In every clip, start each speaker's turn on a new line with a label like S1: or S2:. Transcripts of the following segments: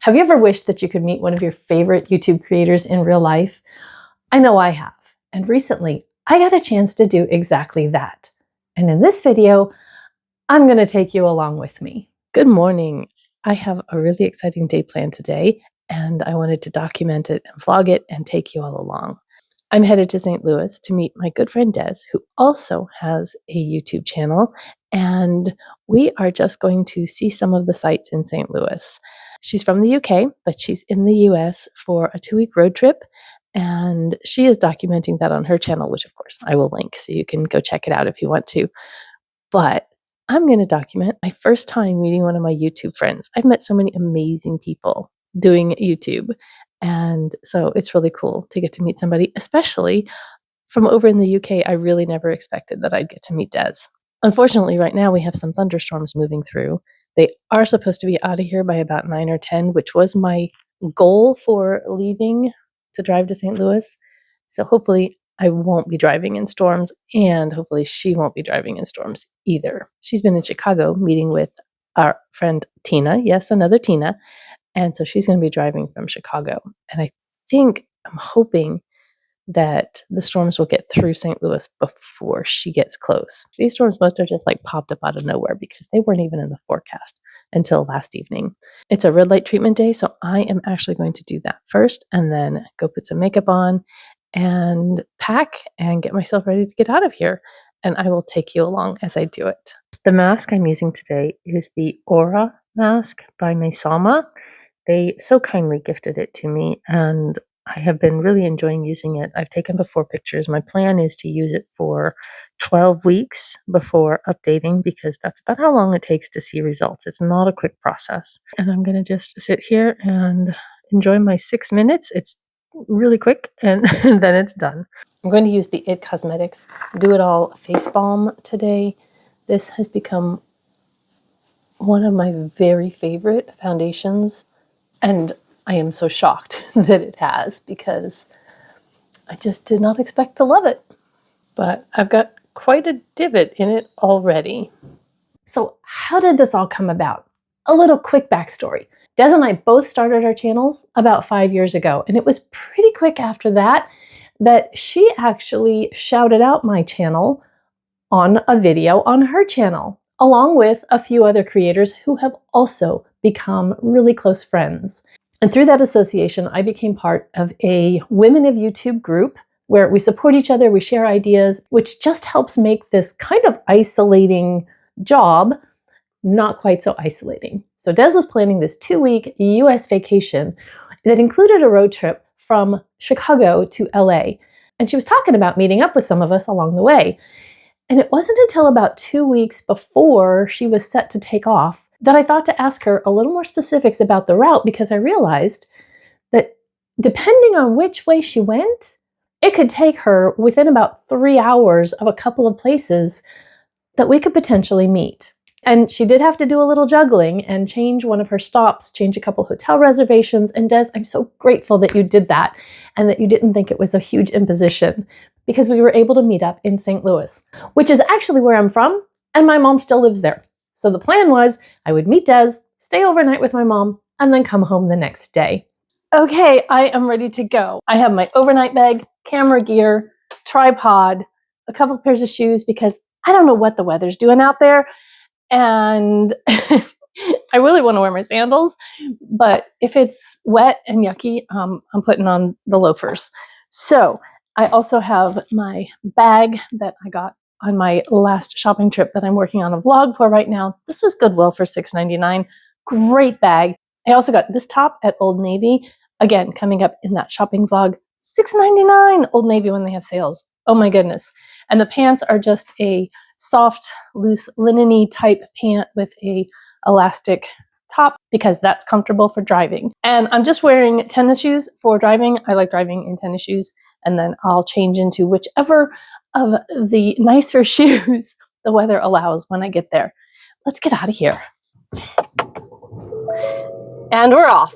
S1: Have you ever wished that you could meet one of your favorite YouTube creators in real life? I know I have. And recently, I got a chance to do exactly that. And in this video, I'm going to take you along with me. Good morning. I have a really exciting day planned today, and I wanted to document it and vlog it and take you all along. I'm headed to St. Louis to meet my good friend Des, who also has a YouTube channel, and we are just going to see some of the sights in St. Louis. She's from the UK, but she's in the US for a 2-week road trip, and she is documenting that on her channel, which of course I will link so you can go check it out if you want to. But I'm going to document my first time meeting one of my YouTube friends. I've met so many amazing people doing YouTube, and so it's really cool to get to meet somebody, especially from over in the UK. I really never expected that I'd get to meet Des. Unfortunately, right now we have some thunderstorms moving through. They are supposed to be out of here by about 9 or 10, which was my goal for leaving to drive to St. Louis. So hopefully I won't be driving in storms, and hopefully she won't be driving in storms either. She's been in Chicago meeting with our friend Tina. Yes, another Tina. And so she's going to be driving from Chicago. And I'm hoping that the storms will get through St. Louis before she gets close. These storms must have just popped up out of nowhere because they weren't even in the forecast until last evening. It's a red light treatment day, so I am actually going to do that first and then go put some makeup on and pack and get myself ready to get out of here. And I will take you along as I do it. The mask I'm using today is the Aura mask by Mesalma. They so kindly gifted it to me, and I have been really enjoying using it. I've taken before pictures. My plan is to use it for 12 weeks before updating, because that's about how long it takes to see results. It's not a quick process. And I'm going to just sit here and enjoy my 6 minutes. It's really quick, and then it's done. I'm going to use the IT Cosmetics Do It All Face Balm today. This has become one of my very favorite foundations, and I am so shocked that it has, because I just did not expect to love it. But I've got quite a divot in it already. So how did this all come about? A little quick backstory. Des and I both started our channels about 5 years ago, and it was pretty quick after that she actually shouted out my channel on a video on her channel, along with a few other creators who have also become really close friends. And through that association, I became part of a Women of YouTube group where we support each other, we share ideas, which just helps make this kind of isolating job not quite so isolating. So Des was planning this 2-week US vacation that included a road trip from Chicago to LA. And she was talking about meeting up with some of us along the way. And it wasn't until about 2 weeks before she was set to take off that I thought to ask her a little more specifics about the route, because I realized that depending on which way she went, it could take her within about 3 hours of a couple of places that we could potentially meet. And she did have to do a little juggling and change one of her stops, change a couple hotel reservations. And Des, I'm so grateful that you did that and that you didn't think it was a huge imposition, because we were able to meet up in St. Louis, which is actually where I'm from, and my mom still lives there. So the plan was I would meet Des, stay overnight with my mom, and then come home the next day. Okay, I am ready to go. I have my overnight bag, camera gear, tripod, a couple pairs of shoes, because I don't know what the weather's doing out there. And I really want to wear my sandals, but if it's wet and yucky, I'm putting on the loafers. So I also have my bag that I got on my last shopping trip that I'm working on a vlog for right now. This was Goodwill for $6.99. Great bag. I also got this top at Old Navy. Again, coming up in that shopping vlog. $6.99 Old Navy when they have sales. Oh my goodness. And the pants are just a soft, loose, linen-y type pant with a elastic top, because that's comfortable for driving. And I'm just wearing tennis shoes for driving. I like driving in tennis shoes, and then I'll change into whichever of the nicer shoes the weather allows when I get there. Let's get out of here. And we're off.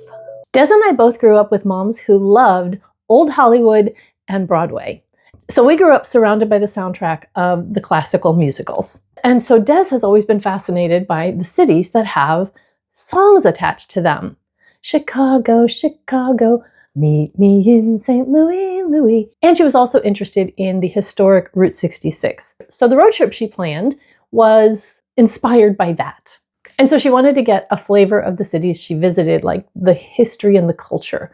S1: Des and I both grew up with moms who loved old Hollywood and Broadway. So we grew up surrounded by the soundtrack of the classical musicals. And so Des has always been fascinated by the cities that have songs attached to them. Chicago, Chicago, meet me in St. Louis, Louis. And she was also interested in the historic Route 66. So the road trip she planned was inspired by that. And so she wanted to get a flavor of the cities she visited, like the history and the culture.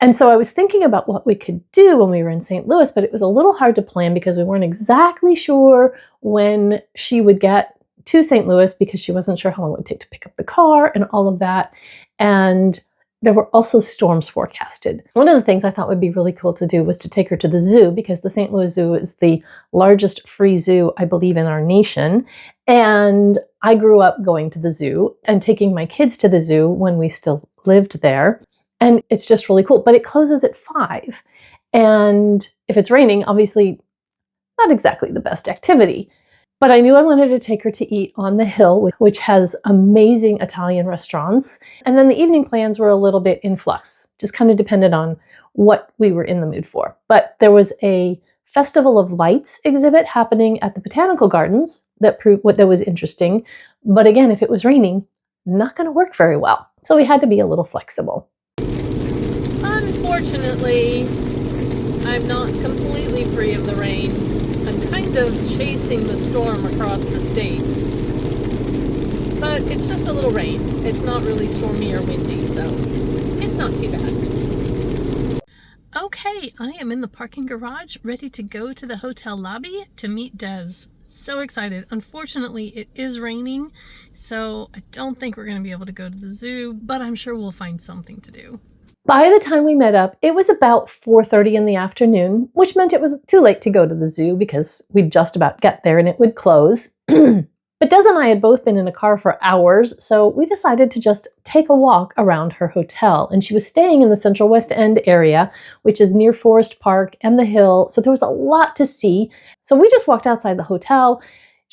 S1: And so I was thinking about what we could do when we were in St. Louis, but it was a little hard to plan because we weren't exactly sure when she would get to St. Louis because she wasn't sure how long it would take to pick up the car and all of that. And there were also storms forecasted. One of the things I thought would be really cool to do was to take her to the zoo, because the St. Louis Zoo is the largest free zoo, I believe, in our nation. And I grew up going to the zoo and taking my kids to the zoo when we still lived there. And it's just really cool, but it closes at 5. And if it's raining, obviously not exactly the best activity. But I knew I wanted to take her to eat on the Hill, which has amazing Italian restaurants. And then the evening plans were a little bit in flux, just kind of depended on what we were in the mood for. But there was a Festival of Lights exhibit happening at the Botanical Gardens that proved what that was interesting. But again, if it was raining, not going to work very well. So we had to be a little flexible. Unfortunately, I'm not completely free of the rain. I'm kind of chasing the storm across the state. But it's just a little rain. It's not really stormy or windy, so it's not too bad. Okay, I am in the parking garage, ready to go to the hotel lobby to meet Des. So excited. Unfortunately, it is raining, so I don't think we're going to be able to go to the zoo, but I'm sure we'll find something to do. By the time we met up, it was about 4:30 in the afternoon, which meant it was too late to go to the zoo because we'd just about get there and it would close. But Des and I had both been in a car for hours, so we decided to just take a walk around her hotel. And she was staying in the Central West End area, which is near Forest Park and the Hill, so there was a lot to see. So we just walked outside the hotel.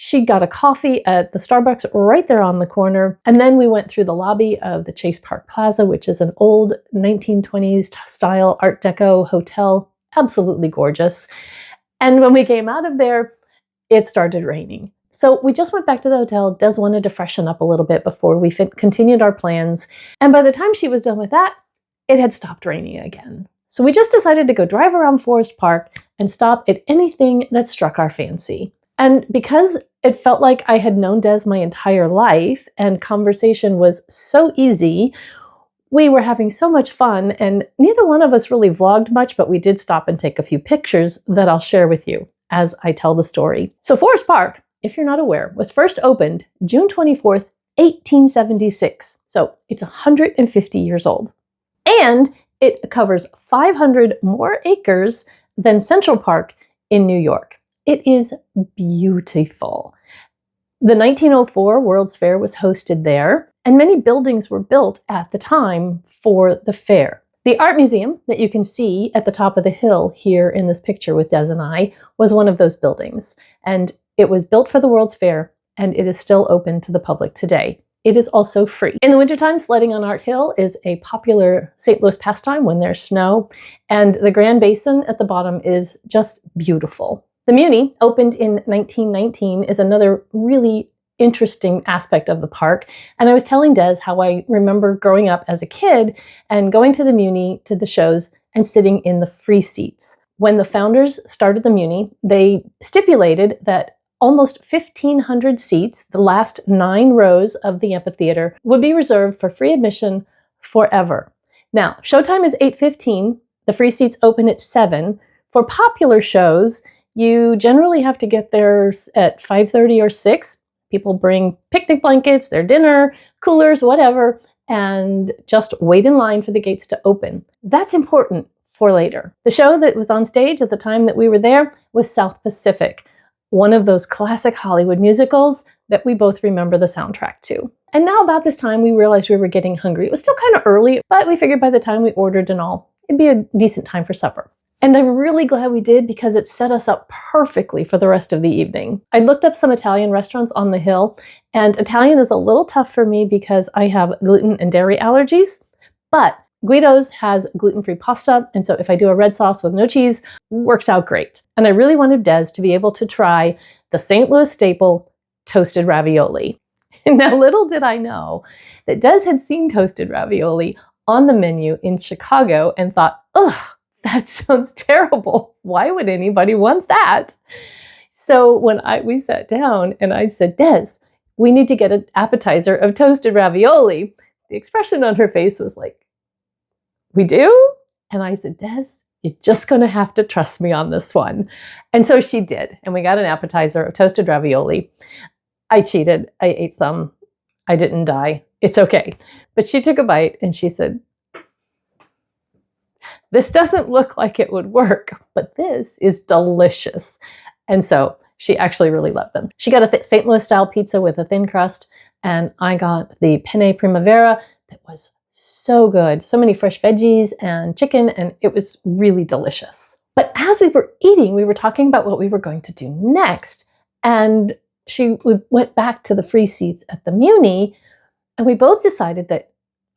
S1: She got a coffee at the Starbucks right there on the corner. And then we went through the lobby of the Chase Park Plaza, which is an old 1920s style Art Deco hotel. Absolutely gorgeous. And when we came out of there, it started raining. So we just went back to the hotel. Des wanted to freshen up a little bit before we continued our plans. And by the time she was done with that, it had stopped raining again. So we just decided to go drive around Forest Park and stop at anything that struck our fancy. And because it felt like I had known Des my entire life and conversation was so easy, we were having so much fun, and neither one of us really vlogged much, but we did stop and take a few pictures that I'll share with you as I tell the story. So Forest Park, if you're not aware, was first opened June 24th, 1876. So it's 150 years old. And it covers 500 more acres than Central Park in New York. It is beautiful. The 1904 World's Fair was hosted there, and many buildings were built at the time for the fair. The art museum that you can see at the top of the hill here in this picture with Des and I was one of those buildings, and it was built for the World's Fair, and it is still open to the public today. It is also free. In the wintertime, sledding on Art Hill is a popular St. Louis pastime when there's snow, and the Grand Basin at the bottom is just beautiful. The Muni, opened in 1919, is another really interesting aspect of the park. And I was telling Des how I remember growing up as a kid and going to the Muni, to the shows, and sitting in the free seats. When the founders started the Muni, they stipulated that almost 1,500 seats, the last 9 rows of the amphitheater, would be reserved for free admission forever. Now, showtime is 8:15. The free seats open at 7. For popular shows, you generally have to get there at 5:30 or 6. People bring picnic blankets, their dinner, coolers, whatever, and just wait in line for the gates to open. That's important for later. The show that was on stage at the time that we were there was South Pacific, one of those classic Hollywood musicals that we both remember the soundtrack to. And now about this time, we realized we were getting hungry. It was still kind of early, but we figured by the time we ordered and all, it'd be a decent time for supper. And I'm really glad we did because it set us up perfectly for the rest of the evening. I looked up some Italian restaurants on the hill, and Italian is a little tough for me because I have gluten and dairy allergies, but Guido's has gluten-free pasta, and so if I do a red sauce with no cheese, works out great. And I really wanted Des to be able to try the St. Louis staple, toasted ravioli. Now, little did I know that Des had seen toasted ravioli on the menu in Chicago and thought, ugh, that sounds terrible. Why would anybody want that? So when we sat down and I said, Des, we need to get an appetizer of toasted ravioli, the expression on her face was like, we do? And I said, Des, you're just going to have to trust me on this one. And so she did. And we got an appetizer of toasted ravioli. I cheated. I ate some. I didn't die. It's okay. But she took a bite and she said, this doesn't look like it would work, but this is delicious. And so she actually really loved them. She got a St. Louis style pizza with a thin crust, and I got the penne primavera that was so good. So many fresh veggies and chicken, and it was really delicious. But as we were eating, we were talking about what we were going to do next. And we went back to the free seats at the Muni, and we both decided that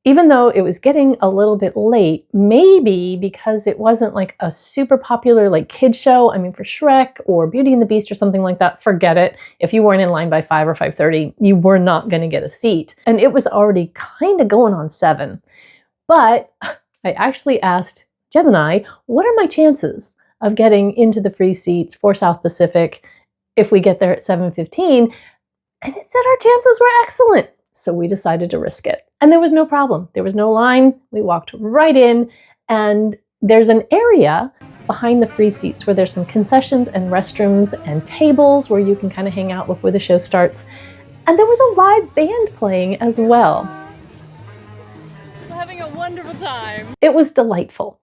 S1: even though it was getting a little bit late, maybe because it wasn't like a super popular like kid show, I mean for Shrek or Beauty and the Beast or something like that, forget it. If you weren't in line by 5 or 5:30, you were not going to get a seat. And it was already kind of going on 7. But I actually asked Gemini, what are my chances of getting into the free seats for South Pacific if we get there at 7:15? And it said our chances were excellent. So we decided to risk it. And there was no problem. There was no line. We walked right in, and there's an area behind the free seats where there's some concessions and restrooms and tables where you can kind of hang out before the show starts. And there was a live band playing as well.
S2: We're having a wonderful time.
S1: It was delightful.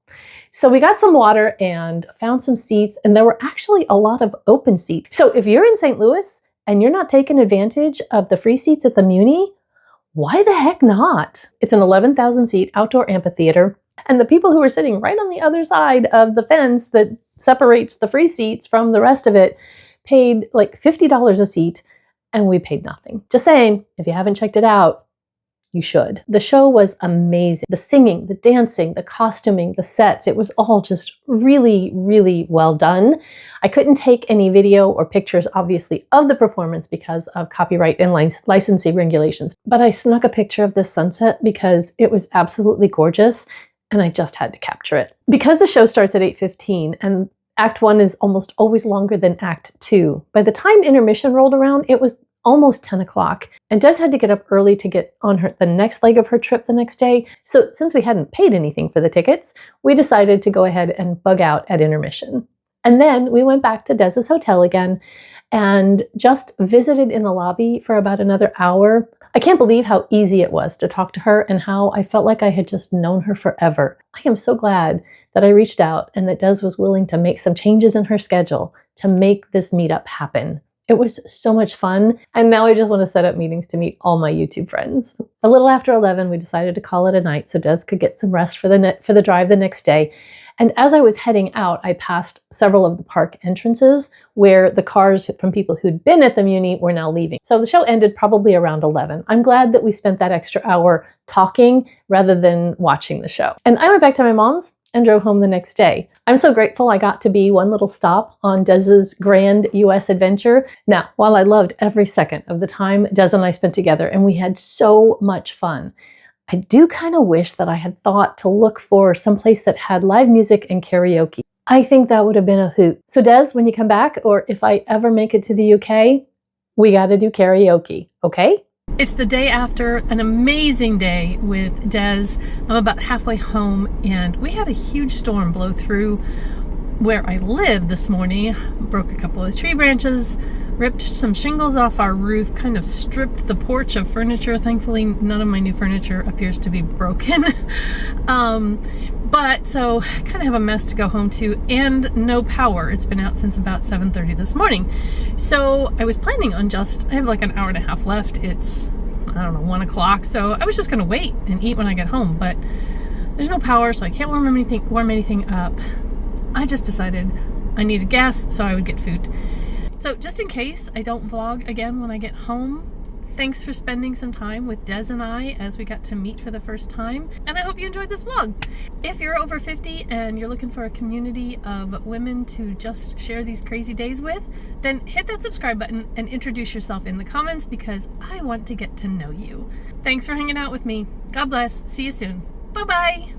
S1: So we got some water and found some seats, and there were actually a lot of open seats. So if you're in St. Louis and you're not taking advantage of the free seats at the Muni, why the heck not? It's an 11,000 seat outdoor amphitheater, and the people who were sitting right on the other side of the fence that separates the free seats from the rest of it paid like $50 a seat, and we paid nothing. Just saying, if you haven't checked it out, you should. The show was amazing. The singing, the dancing, the costuming, the sets, it was all just really, really well done. I couldn't take any video or pictures, obviously, of the performance because of copyright and licensing regulations, but I snuck a picture of this sunset because it was absolutely gorgeous and I just had to capture it. Because the show starts at 8:15 and Act 1 is almost always longer than Act 2, by the time intermission rolled around, it was almost 10 o'clock. And Des had to get up early to get on the next leg of her trip the next day. So since we hadn't paid anything for the tickets, we decided to go ahead and bug out at intermission. And then we went back to Des's hotel again and just visited in the lobby for about another hour. I can't believe how easy it was to talk to her and how I felt like I had just known her forever. I am so glad that I reached out and that Des was willing to make some changes in her schedule to make this meetup happen. It was so much fun, and now I just want to set up meetings to meet all my YouTube friends. A little after 11, we decided to call it a night so Des could get some rest for the drive the next day. And as I was heading out, I passed several of the park entrances where the cars from people who'd been at the Muni were now leaving. So the show ended probably around 11. I'm glad that we spent that extra hour talking rather than watching the show. And I went back to my mom's and drove home the next day. I'm so grateful I got to be one little stop on Des's grand US adventure. Now, while I loved every second of the time Des and I spent together and we had so much fun, I do kind of wish that I had thought to look for someplace that had live music and karaoke. I think that would have been a hoot. So Des, when you come back, or if I ever make it to the UK, we got to do karaoke, okay?
S2: It's the day after an amazing day with Des. I'm about halfway home, and we had a huge storm blow through where I live this morning. Broke a couple of tree branches, ripped some shingles off our roof, kind of stripped the porch of furniture. Thankfully, none of my new furniture appears to be broken. But so kind of have a mess to go home to, and no power. It's been out since about 7:30 this morning. So I was planning on I have like an hour and a half left. It's, I don't know, 1 o'clock. So I was just gonna wait and eat when I get home, but there's no power, so I can't warm anything up. I just decided I needed gas, so I would get food. So just in case I don't vlog again when I get home, thanks for spending some time with Des and I as we got to meet for the first time, and I hope you enjoyed this vlog. If you're over 50 and you're looking for a community of women to just share these crazy days with, then hit that subscribe button and introduce yourself in the comments because I want to get to know you. Thanks for hanging out with me. God bless. See you soon. Bye-bye.